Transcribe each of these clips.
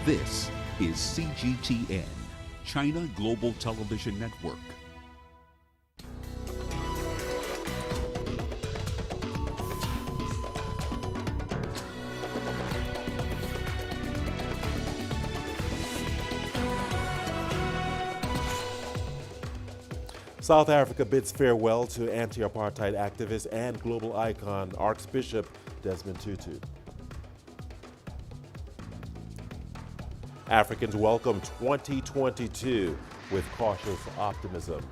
This is CGTN, China Global Television Network. South Africa bids farewell to anti-apartheid activist and global icon Archbishop Desmond Tutu. Africans welcome 2022 with cautious optimism.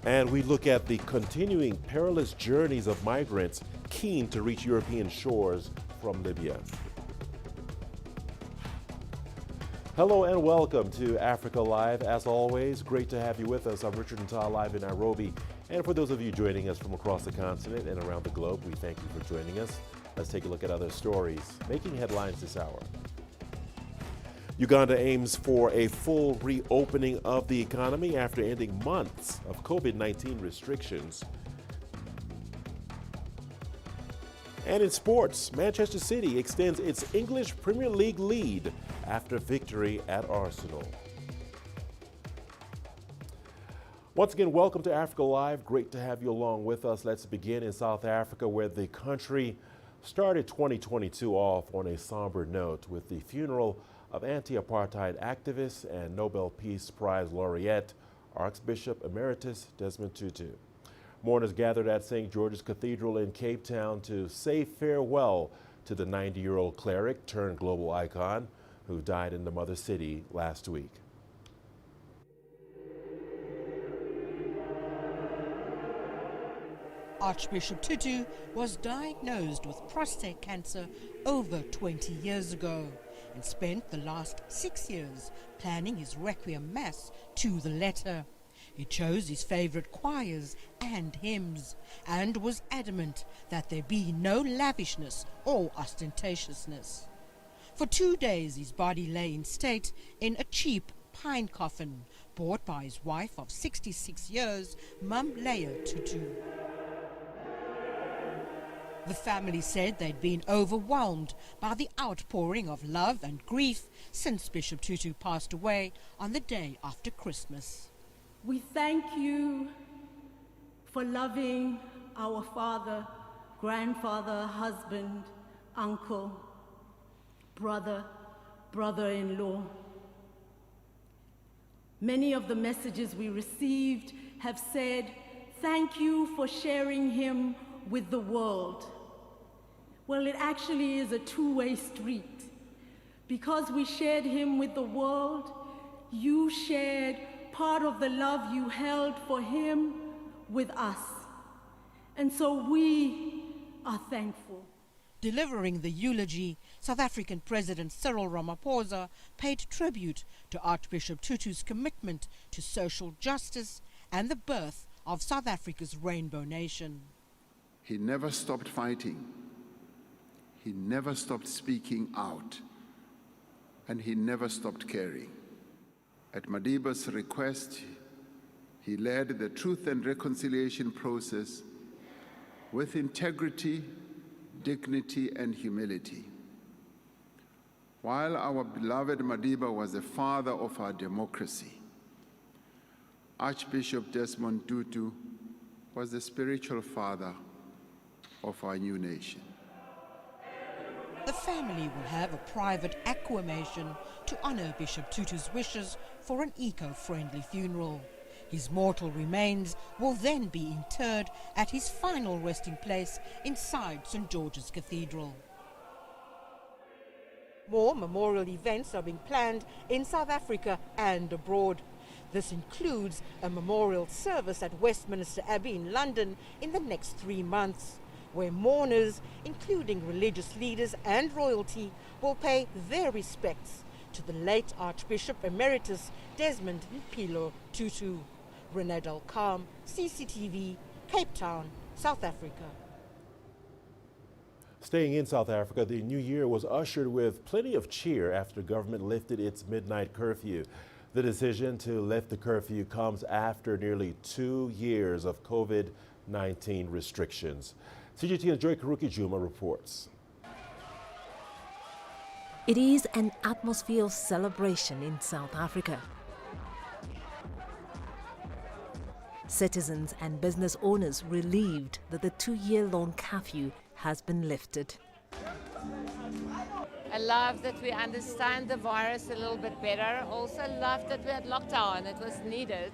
And we look at the continuing perilous journeys of migrants keen to reach European shores from Libya. Hello and welcome to Africa Live. As always, great to have you with us. I'm Richard Nta, live in Nairobi. And for those of you joining us from across the continent and around the globe, we thank you for joining us. Let's take a look at other stories making headlines this hour. Uganda aims for a full reopening of the economy after ending months of COVID-19 restrictions. And in sports, Manchester City extends its English Premier League lead after victory at Arsenal. Once again, welcome to Africa Live. Great to have you along with us. Let's begin in South Africa, where the country started 2022 off on a somber note with the funeral of anti-apartheid activist and Nobel Peace Prize laureate, Archbishop Emeritus Desmond Tutu. Mourners gathered at St. George's Cathedral in Cape Town to say farewell to the 90-year-old cleric turned global icon who died in the mother city last week. Archbishop Tutu was diagnosed with prostate cancer over 20 years ago and spent the last 6 years planning his requiem mass to the letter. He chose his favorite choirs and hymns and was adamant that there be no lavishness or ostentatiousness. For 2 days his body lay in state in a cheap pine coffin bought by his wife of 66 years, Mum Leah Tutu. The family said they'd been overwhelmed by the outpouring of love and grief since Bishop Tutu passed away on the day after Christmas. We thank you for loving our father, grandfather, husband, uncle, brother, brother-in-law. Many of the messages we received have said, thank you for sharing him with the world. Well, it actually is a two-way street. Because we shared him with the world, you shared part of the love you held for him with us. And so we are thankful. Delivering the eulogy, South African President Cyril Ramaphosa paid tribute to Archbishop Tutu's commitment to social justice and the birth of South Africa's Rainbow Nation. He never stopped fighting. He never stopped speaking out. And he never stopped caring. At Madiba's request, he led the Truth and Reconciliation process with integrity, dignity, and humility. While our beloved Madiba was the father of our democracy, Archbishop Desmond Tutu was the spiritual father of our new nation. The family will have a private acclamation to honor Bishop Tutu's wishes for an eco-friendly funeral. His mortal remains will then be interred at his final resting place inside St. George's Cathedral. More memorial events are being planned in South Africa and abroad. This includes a memorial service at Westminster Abbey in London in the next 3 months, where mourners, including religious leaders and royalty, will pay their respects to the late Archbishop Emeritus Desmond Tutu. Renee Dalcom, CCTV, Cape Town, South Africa. Staying in South Africa, the new year was ushered with plenty of cheer after the government lifted its midnight curfew. The decision to lift the curfew comes after nearly 2 years of COVID-19 restrictions. CGTN's Joy Juma reports. It is an atmosphere of celebration in South Africa. Citizens and business owners relieved that the 2-year-long curfew has been lifted. I love that we understand the virus a little bit better. Also love that we had lockdown. It was needed.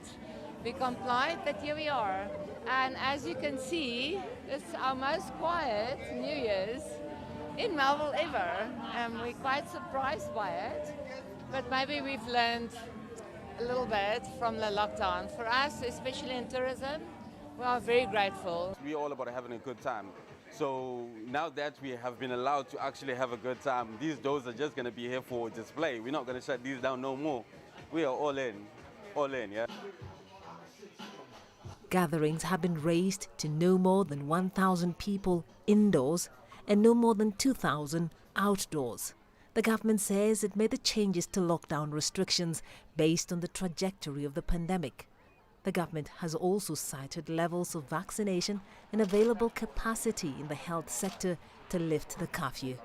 We complied, but here we are. And as you can see, it's our most quiet New Year's in Melville ever. We're quite surprised by it. But maybe we've learned a little bit from the lockdown. For us, especially in tourism, we are very grateful. We're all about having a good time. So now that we have been allowed to actually have a good time, these doors are just going to be here for display. We're not going to shut these down no more. We are all in, yeah. Gatherings have been raised to no more than 1,000 people indoors and no more than 2,000 outdoors. The government says it made the changes to lockdown restrictions based on the trajectory of the pandemic. The government has also cited levels of vaccination and available capacity in the health sector to lift the curfew.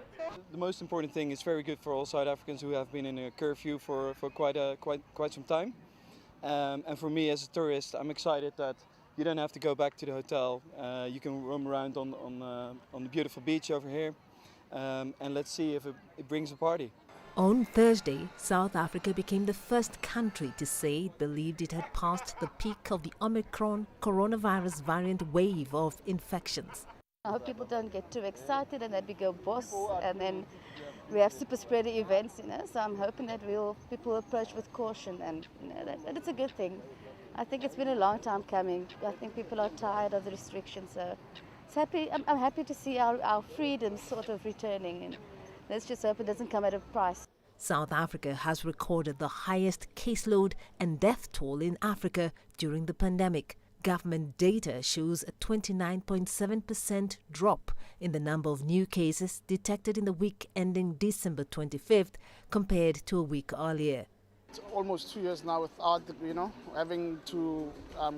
The most important thing is very good for all South Africans who have been in a curfew for quite some time. And for me as a tourist, I'm excited that you don't have to go back to the hotel. You can roam around on the beautiful beach over here. And let's see if it brings a party. On Thursday, South Africa became the first country to say it believed it had passed the peak of the Omicron coronavirus variant wave of infections. I hope people don't get too excited and that we go boss and then we have super spreader events, so I'm hoping that people approach with caution and that it's a good thing. I think it's been a long time coming. I think people are tired of the restrictions, so I'm happy to see our freedom sort of returning, and let's just hope it doesn't come at a price. South Africa has recorded the highest caseload and death toll in Africa during the pandemic. Government data shows a 29.7% drop in the number of new cases detected in the week ending December 25th compared to a week earlier. It's almost 2 years now without, having to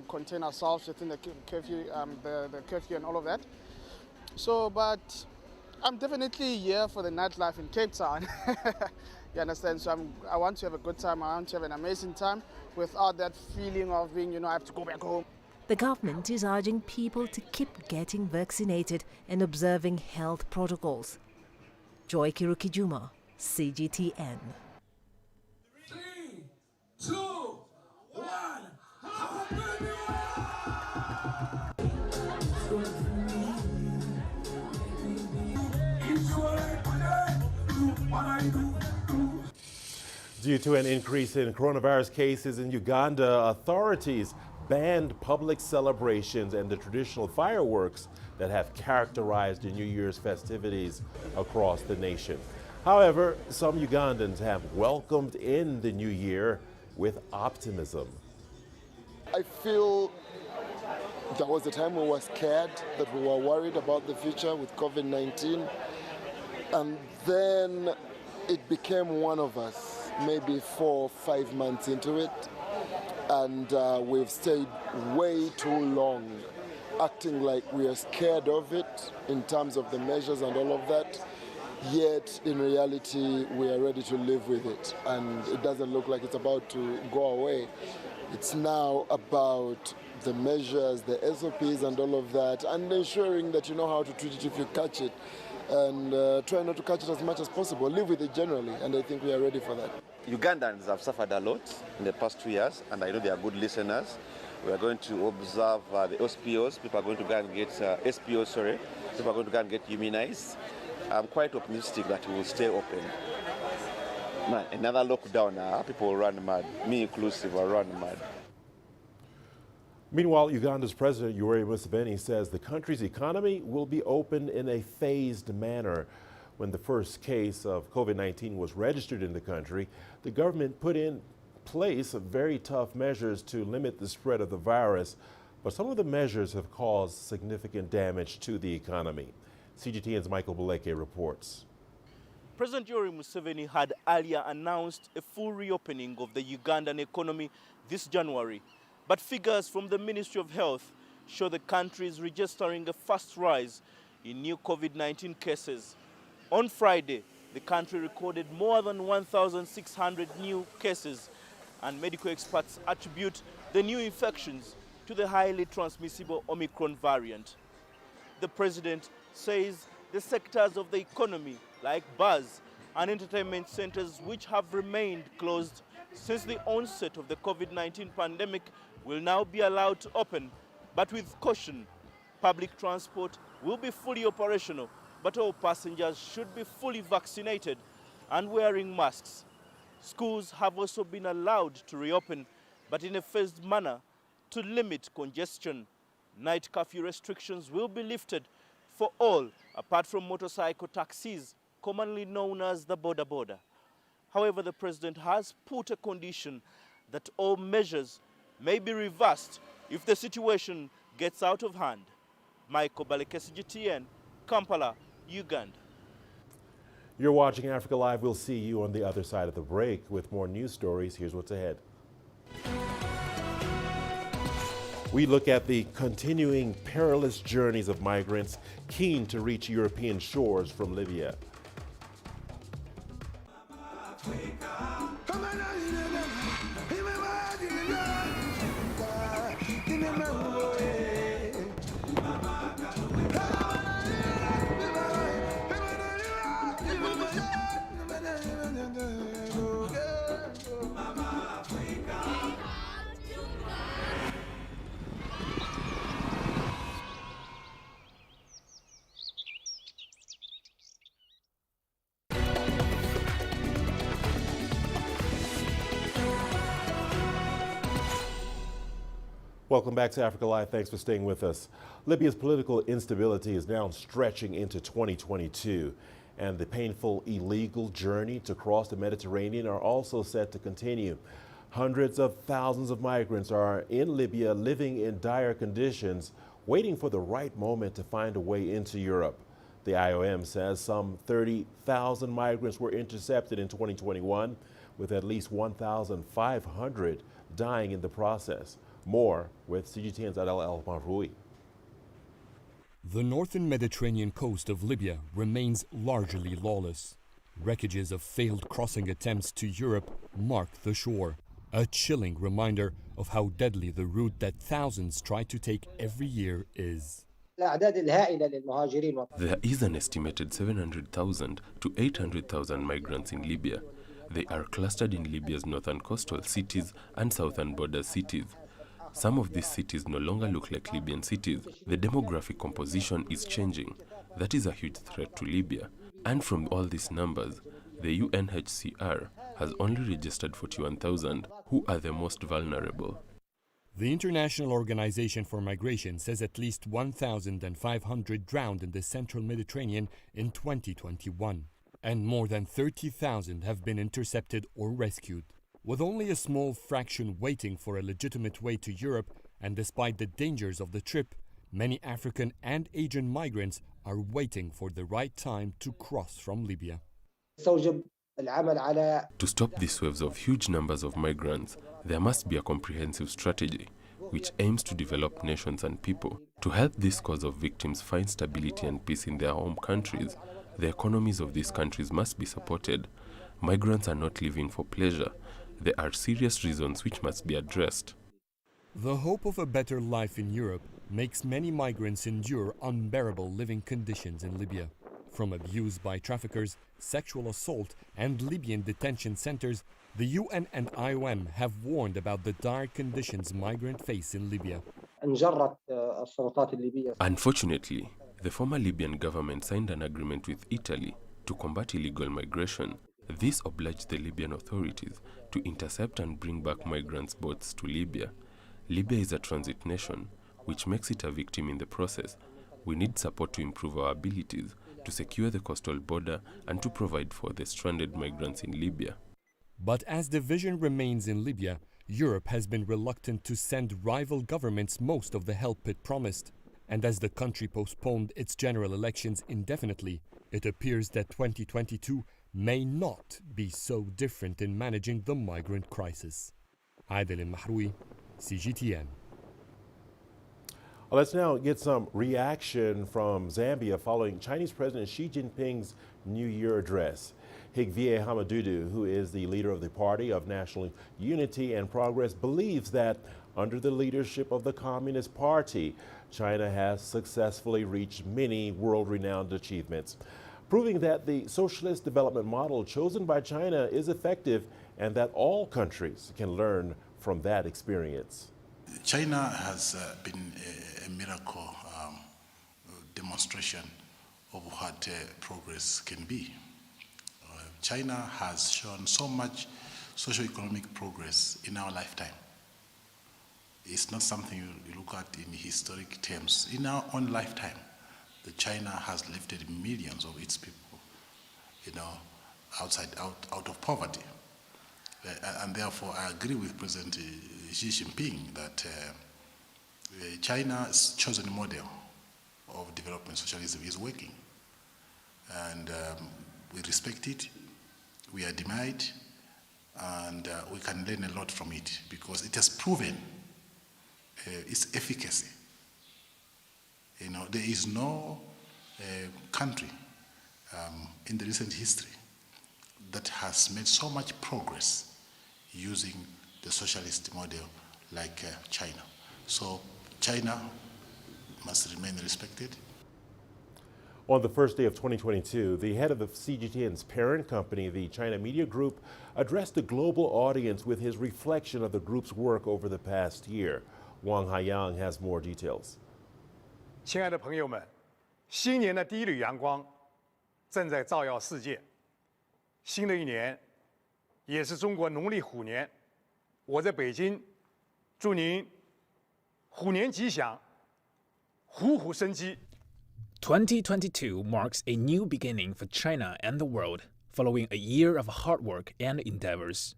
contain ourselves within the curfew, the curfew and all of that. So, but I'm definitely here for the nightlife in Cape Town. You understand? So I want to have a good time. I want to have an amazing time without that feeling of being, I have to go back home. The government is urging people to keep getting vaccinated and observing health protocols. Joy Juma, CGTN. 3, 2, 1, happy New Year! Due to an increase in coronavirus cases in Uganda, authorities banned public celebrations and the traditional fireworks that have characterized the New Year's festivities across the nation. However, some Ugandans have welcomed in the new year with optimism. I feel there was a time we were scared, that we were worried about the future with COVID-19, and then it became one of us, maybe 4 or 5 months into it, and we've stayed way too long acting like we are scared of it in terms of the measures and all of that. Yet, in reality, we are ready to live with it, and it doesn't look like it's about to go away. It's now about the measures, the SOPs and all of that, and ensuring that you know how to treat it if you catch it, and try not to catch it as much as possible. Live with it generally, and I think we are ready for that. Ugandans have suffered a lot in the past 2 years, and I know they are good listeners. We are going to observe the SPOs. People are going to go and get SPOs, sorry. People are going to go and get immunized. I'm quite optimistic that we will stay open. Man, another lockdown, people will run mad. Me inclusive, will run mad. Meanwhile, Uganda's President Yoweri Museveni says the country's economy will be open in a phased manner. When the first case of COVID-19 was registered in the country, the government put in place very tough measures to limit the spread of the virus, but some of the measures have caused significant damage to the economy. CGTN's Michael Buleke reports. President Yoweri Museveni had earlier announced a full reopening of the Ugandan economy this January, but figures from the Ministry of Health show the country is registering a fast rise in new COVID-19 cases. On Friday, the country recorded more than 1,600 new cases, and medical experts attribute the new infections to the highly transmissible Omicron variant. The president says the sectors of the economy, like bars and entertainment centers, which have remained closed since the onset of the COVID-19 pandemic, will now be allowed to open, but with caution. Public transport will be fully operational, but all passengers should be fully vaccinated and wearing masks. Schools have also been allowed to reopen, but in a phased manner to limit congestion. Night curfew restrictions will be lifted for all, apart from motorcycle taxis, commonly known as the border. However, the president has put a condition that all measures may be reversed if the situation gets out of hand. Michael Baleke, CGTN, Kampala, Uganda. You're watching Africa Live. We'll see you on the other side of the break with more news stories. Here's what's ahead. We look at the continuing perilous journeys of migrants keen to reach European shores from Libya. Welcome back to Africa Live. Thanks for staying with us. Libya's political instability is now stretching into 2022, and the painful illegal journey to cross the Mediterranean are also set to continue. Hundreds of thousands of migrants are in Libya living in dire conditions, waiting for the right moment to find a way into Europe. The IOM says some 30,000 migrants were intercepted in 2021, with at least 1,500 dying in the process. More with CGTN's Adel El-Marhoui. The northern Mediterranean coast of Libya remains largely lawless. Wreckages of failed crossing attempts to Europe mark the shore, a chilling reminder of how deadly the route that thousands try to take every year is. There is an estimated 700,000 to 800,000 migrants in Libya. They are clustered in Libya's northern coastal cities and southern border cities. Some of these cities no longer look like Libyan cities. The demographic composition is changing. That is a huge threat to Libya. And from all these numbers, the UNHCR has only registered 41,000 who are the most vulnerable. The International Organization for Migration says at least 1,500 drowned in the central Mediterranean in 2021, and more than 30,000 have been intercepted or rescued. With only a small fraction waiting for a legitimate way to Europe, and despite the dangers of the trip, many African and Asian migrants are waiting for the right time to cross from Libya. To stop these waves of huge numbers of migrants, there must be a comprehensive strategy which aims to develop nations and people. To help this cause of victims find stability and peace in their home countries, the economies of these countries must be supported. Migrants are not living for pleasure. There are serious reasons which must be addressed. The hope of a better life in Europe makes many migrants endure unbearable living conditions in Libya. From abuse by traffickers, sexual assault, and Libyan detention centers, the UN and IOM have warned about the dire conditions migrants face in Libya. Unfortunately, the former Libyan government signed an agreement with Italy to combat illegal migration. This obliged the Libyan authorities to intercept and bring back migrants' boats to Libya. Libya is a transit nation, which makes it a victim in the process. We need support to improve our abilities to secure the coastal border and to provide for the stranded migrants in Libya. But as division remains in Libya, Europe has been reluctant to send rival governments most of the help it promised. And as the country postponed its general elections indefinitely, it appears that 2022 may not be so different in managing the migrant crisis. Adel El-Marhoui, CGTN. Let's now get some reaction from Zambia following Chinese President Xi Jinping's New Year address. Higvie Hamadudu, who is the leader of the Party of National Unity and Progress, believes that under the leadership of the Communist Party, China has successfully reached many world-renowned achievements, proving that the socialist development model chosen by China is effective and that all countries can learn from that experience. China has been a miracle demonstration of what progress can be. China has shown so much socio-economic progress in our lifetime. It's not something you look at in historic terms. In our own lifetime, China has lifted millions of its people, out of poverty. And therefore, I agree with President Xi Jinping that China's chosen model of development socialism is working. And we respect it, we admire it, and we can learn a lot from it because it has proven its efficacy. There is no country in the recent history that has made so much progress using the socialist model like China. So China must remain respected. On the first day of 2022, the head of the CGTN's parent company, the China Media Group, addressed the global audience with his reflection of the group's work over the past year. Wang Haiyang has more details. 亲爱的朋友们，新年的第一缕阳光正在照耀世界。新的一年，也是中国农历虎年。我在北京，祝您虎年吉祥，虎虎生机。 2022 marks a new beginning for China and the world, following a year of hard work and endeavors.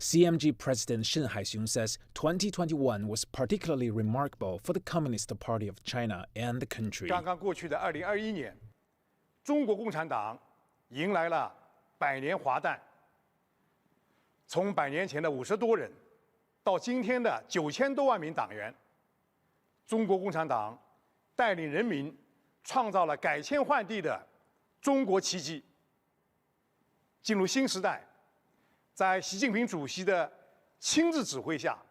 CMG President Shen Haixun says 2021 was particularly remarkable for the Communist Party of China and the country. 刚刚过去的2021年，中国共产党迎来了100年华诞。从100年前的50多人，到今天的9000多万名党员，中国共产党带领人民创造了改天换地的中国奇迹。进入新时代。 在习近平主席的亲自指挥下，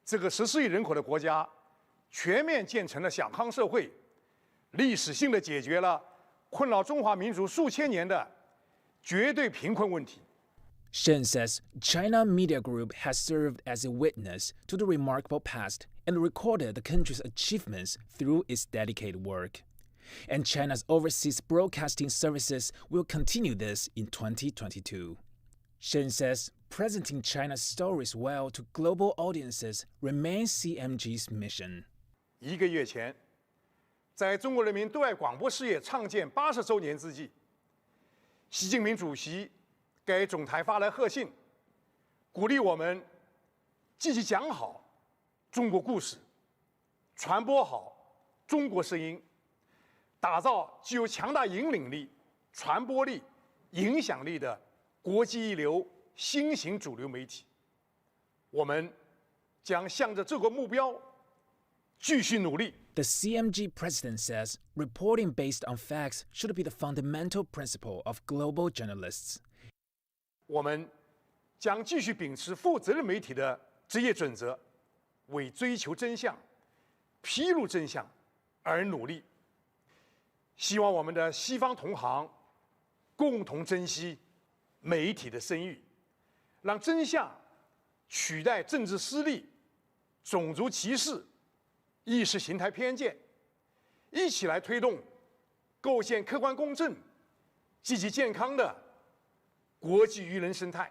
这个14亿人口的国家全面建成了小康社会，历史性的解决了困扰中华民族数千年的绝对贫困问题。 Shen says China Media Group has served as a witness to the remarkable past and recorded the country's achievements through its dedicated work. And China's overseas broadcasting services will continue this in 2022. Shen says presenting China's stories well to global audiences remains CMG's mission. 1个月前，在中国人民对外广播事业创建80周年之际，习近平主席给总台发来贺信，鼓励我们积极讲好中国故事，传播好中国声音，打造具有强大引领力、传播力、影响力的 国际一流新型主流媒体，我们将向着这个目标继续努力。 The CMG president says reporting based on facts should be the fundamental principle of global journalists. 我们将继续秉持负责任媒体的职业准则，为追求真相、披露真相而努力。希望我们的西方同行共同珍惜 媒体的声誉，让真相取代政治私利、种族歧视、意识形态偏见，一起来推动构建客观公正、积极健康的国际舆论生态。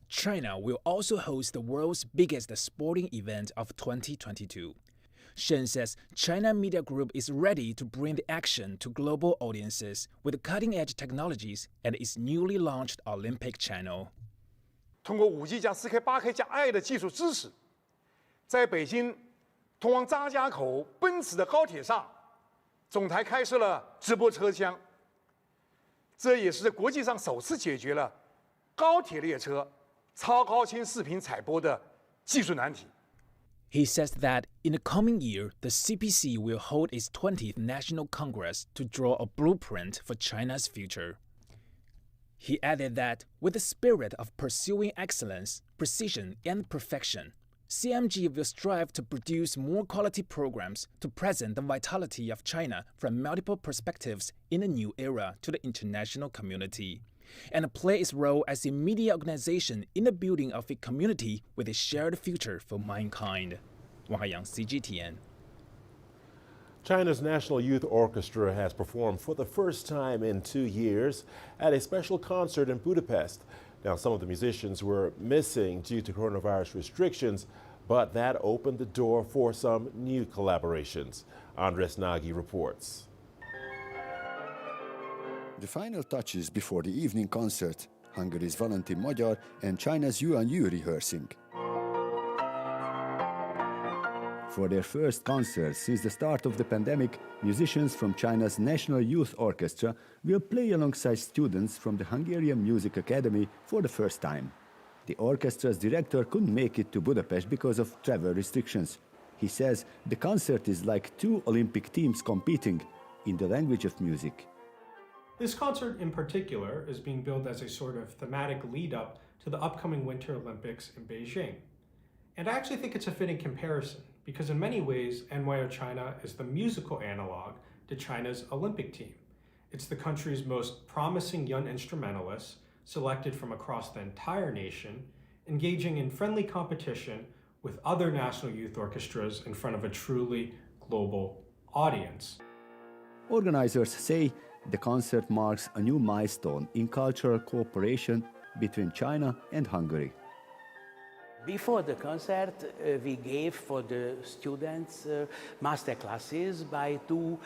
China will also host the world's biggest sporting event of 2022. Shen says China Media Group is ready to bring the action to global audiences with cutting-edge technologies and its newly launched Olympic channel. 通过5G 加 4K、8K 加 I 的技术支持，在北京通往张家口奔驰的高铁上，总台开设了直播车厢。这也是国际上首次解决了高铁列车超高清视频采播的技术难题。He says that in the coming year, the CPC will hold its 20th National Congress to draw a blueprint for China's future. He added that with the spirit of pursuing excellence, precision, and perfection, CMG will strive to produce more quality programs to present the vitality of China from multiple perspectives in a new era to the international community, and play its role as a media organization in the building of a community with a shared future for mankind. Wang Haiyang, CGTN. China's National Youth Orchestra has performed for the first time in 2 years at a special concert in Budapest. Now, some of the musicians were missing due to coronavirus restrictions, but that opened the door for some new collaborations. Andres Nagy reports. The final touches before the evening concert. Hungary's Valentin Magyar and China's Yuan Yu rehearsing. For their first concert since the start of the pandemic, musicians from China's National Youth Orchestra will play alongside students from the Hungarian Music Academy for the first time. The orchestra's director couldn't make it to Budapest because of travel restrictions. He says the concert is like two Olympic teams competing in the language of music. This concert in particular is being billed as a sort of thematic lead-up to the upcoming Winter Olympics in Beijing. And I actually think it's a fitting comparison, because in many ways, NYO China is the musical analog to China's Olympic team. It's the country's most promising young instrumentalists, selected from across the entire nation, engaging in friendly competition with other national youth orchestras in front of a truly global audience. Organizers say the concert marks a new milestone in cultural cooperation between China and Hungary. Before the concert, we gave for the students master classes by two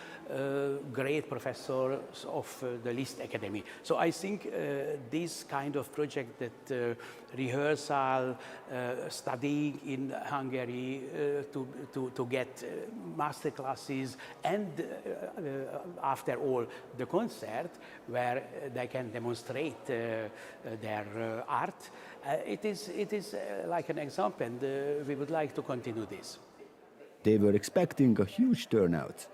great professors of the Liszt Academy. So I think this kind of project, that rehearsal, studying in Hungary to get master classes, and after all, the concert where they can demonstrate their art, it is like an example, and we would like to continue this. They were expecting a huge turnout.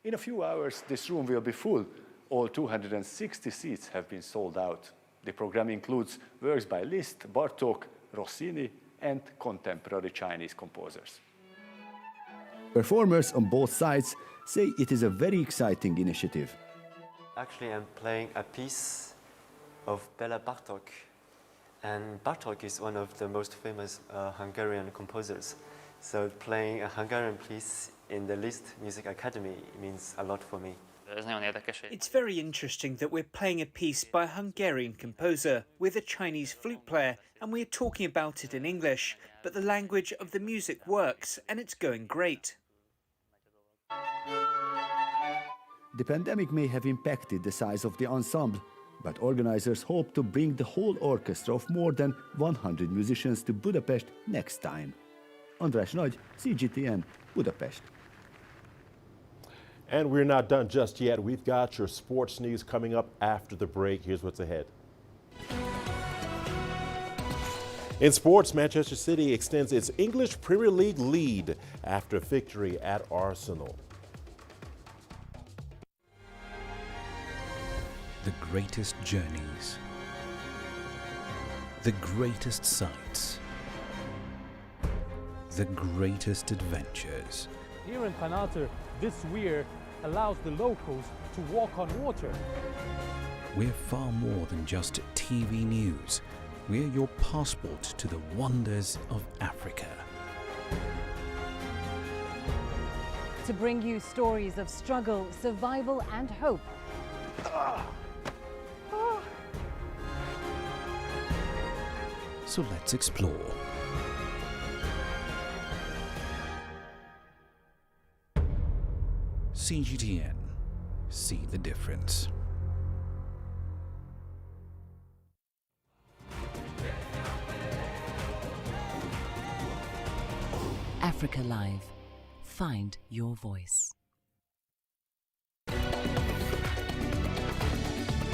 In a few hours, this room will be full. All 260 seats have been sold out. The program includes works by Liszt, Bartók, Rossini, and contemporary Chinese composers. Performers on both sides say it is a very exciting initiative. Actually, I'm playing a piece of Bela Bartók. And Bartók is one of the most famous Hungarian composers. So playing a Hungarian piece in the Liszt Music Academy means a lot for me. It's very interesting that we're playing a piece by a Hungarian composer with a Chinese flute player, and we're talking about it in English, but the language of the music works and it's going great. The pandemic may have impacted the size of the ensemble, but organizers hope to bring the whole orchestra of more than 100 musicians to Budapest next time. András Nagy, CGTN, Budapest. And we're not done just yet. We've got your sports news coming up after the break. Here's what's ahead. In sports, Manchester City extends its English Premier League lead after victory at Arsenal. The greatest journeys, the greatest sights, the greatest adventures. Here in Qanater, this weir allows the locals to walk on water. We're far more than just TV news. We're your passport to the wonders of Africa. To bring you stories of struggle, survival and hope. So let's explore. CGTN. See the difference. Africa Live. Find your voice.